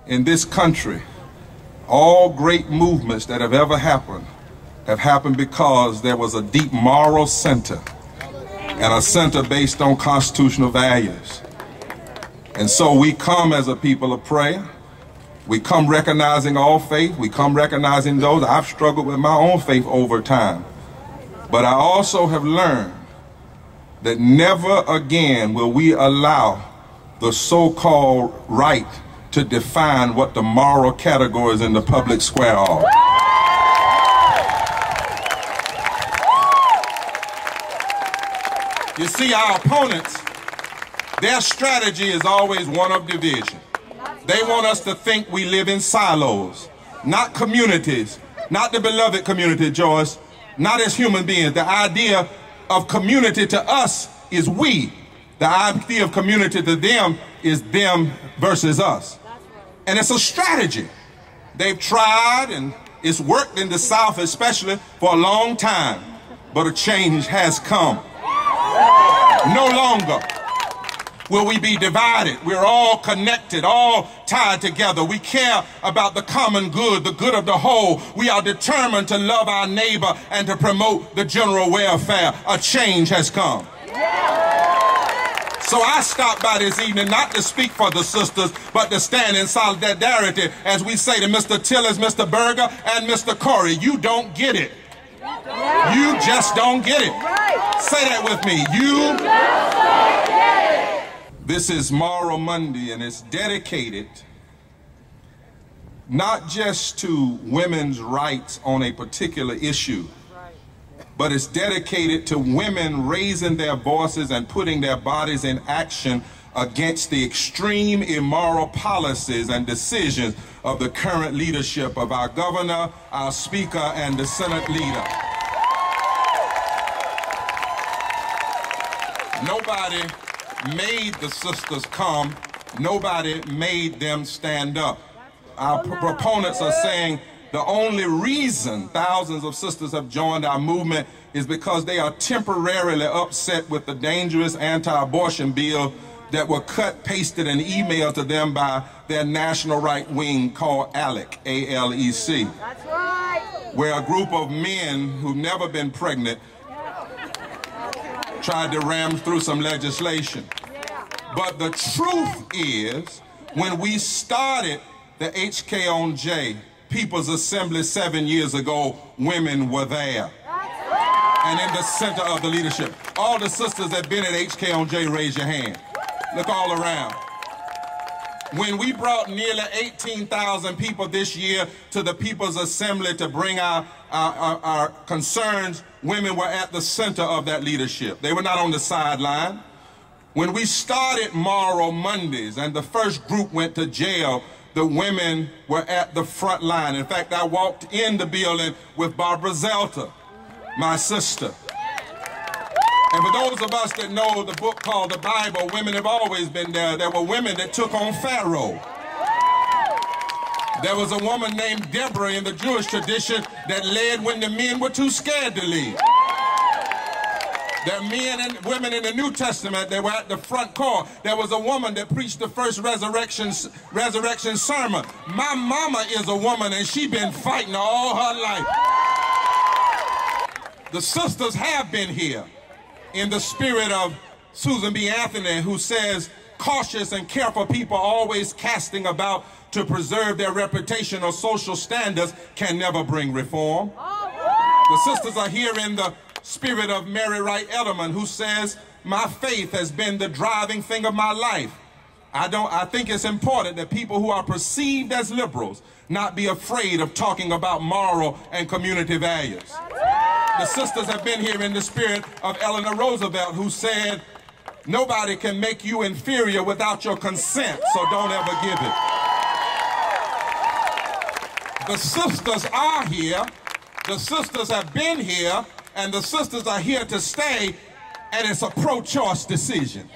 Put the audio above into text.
In this country, all great movements that have ever happened have happened because there was a deep moral center and a center based on constitutional values. And so we come as a people of prayer. We come recognizing all faith. We come recognizing those. I've struggled with my own faith over time. But I also have learned that never again will we allow the so-called right to define what the moral categories in the public square are. You see, our opponents, their strategy is always one of division. They want us to think we live in silos, not communities, not the beloved community, Joyce, not as human beings. The idea of community to us is we. The idea of community to them is them versus us. And it's a strategy. They've tried, and it's worked in the South especially for a long time, but a change has come. No longer will we be divided. We're all connected, all tied together. We care about the common good, the good of the whole. We are determined to love our neighbor and to promote the general welfare. A change has come. So I stopped by this evening not to speak for the sisters, but to stand in solidarity as we say to Mr. Tillers, Mr. Berger, and Mr. Corey, you don't get it. You just don't get it. Say that with me. You just don't get it. This is Moral Monday, and it's dedicated not just to women's rights on a particular issue, but it's dedicated to women raising their voices and putting their bodies in action against the extreme immoral policies and decisions of the current leadership of our governor, our speaker, and the Senate leader. Nobody made the sisters come. Nobody made them stand up. Our proponents are saying the only reason thousands of sisters have joined our movement is because they are temporarily upset with the dangerous anti-abortion bill that were cut, pasted, and emailed to them by their national right wing called ALEC, A-L-E-C. That's right. Where a group of men who've never been pregnant tried to ram through some legislation. But the truth is, when we started the HKonJ People's Assembly 7 years ago, women were there and in the center of the leadership. All the sisters that have been at HKonJ, raise your hand. Look all around. When we brought nearly 18,000 people this year to the People's Assembly to bring our concerns, women were at the center of that leadership. They were not on the sideline. When we started Moral Mondays and the first group went to jail, the women were at the front line. In fact, I walked in the building with Barber, my sister. And for those of us that know the book called the Bible, women have always been there. There were women that took on Pharaoh. There was a woman named Deborah in the Jewish tradition that led when the men were too scared to lead. There are men and women in the New Testament that were at the front core. There was a woman that preached the first resurrection sermon. My mama is a woman, and she's been fighting all her life. The sisters have been here in the spirit of Susan B. Anthony, who says, cautious and careful people always casting about to preserve their reputation or social standards can never bring reform. The sisters are here in the spirit of Mary Wright Edelman, who says, my faith has been the driving thing of my life. I think it's important that people who are perceived as liberals not be afraid of talking about moral and community values. The sisters have been here in the spirit of Eleanor Roosevelt, who said, nobody can make you inferior without your consent, so don't ever give it. The sisters are here, the sisters have been here, and the sisters are here to stay, and it's a pro-choice decision.